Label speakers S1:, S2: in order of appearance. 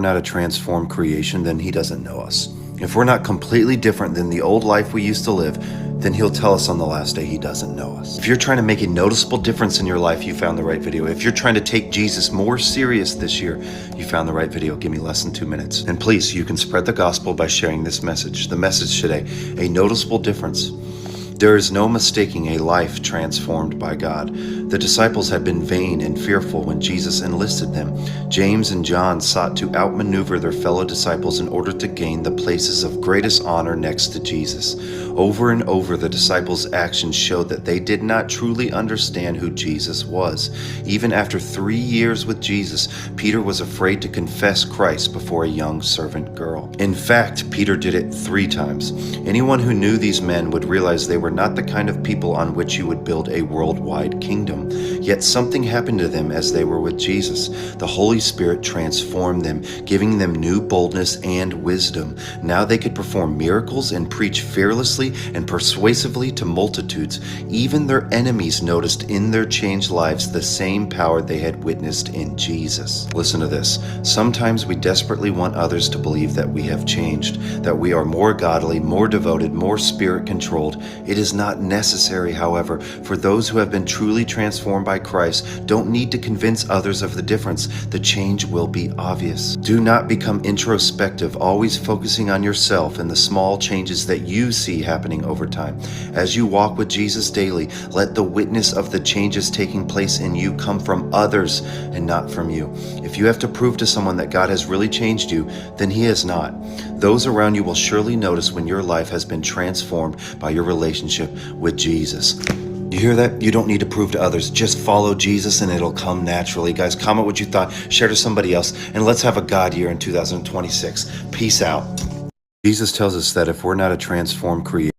S1: we're not a transformed creation, then he doesn't know us. If we're not completely different than the old life we used to live, then he'll tell us on the last day he doesn't know us. If you're trying to make a noticeable difference in your life, you found the right video. If you're trying to take Jesus more serious this year, you found the right video. Give me less than 2 minutes. And please, you can spread the gospel by sharing this message. The message today, a noticeable difference. There is no mistaking a life transformed by God. The disciples had been vain and fearful when Jesus enlisted them. James and John sought to outmaneuver their fellow disciples in order to gain the places of greatest honor next to Jesus. Over and over, the disciples' actions showed that they did not truly understand who Jesus was. Even after 3 years with Jesus, Peter was afraid to confess Christ before a young servant girl. In fact, Peter did it 3 times. Anyone who knew these men would realize they were not the kind of people on which you would build a worldwide kingdom. Yet something happened to them as they were with Jesus. The Holy Spirit transformed them, giving them new boldness and wisdom. Now they could perform miracles and preach fearlessly and persuasively to multitudes. Even their enemies noticed in their changed lives the same power they had witnessed in Jesus. Listen to this. Sometimes we desperately want others to believe that we have changed, that we are more godly, more devoted, more spirit-controlled. It is not necessary, however, for those who have been truly transformed by Christ don't need to convince others of the difference. The change will be obvious. Do not become introspective, always focusing on yourself and the small changes that you see happening over time. As you walk with Jesus daily, let the witness of the changes taking place in you come from others and not from you. If you have to prove to someone that God has really changed you, then he has not. Those around you will surely notice when your life has been transformed by your relationship with Jesus. You hear that? You don't need to prove to others. Just follow Jesus and it'll come naturally. Guys, comment what you thought, share to somebody else, and let's have a God year in 2026. Peace out. Jesus tells us that if we're not a transformed creation,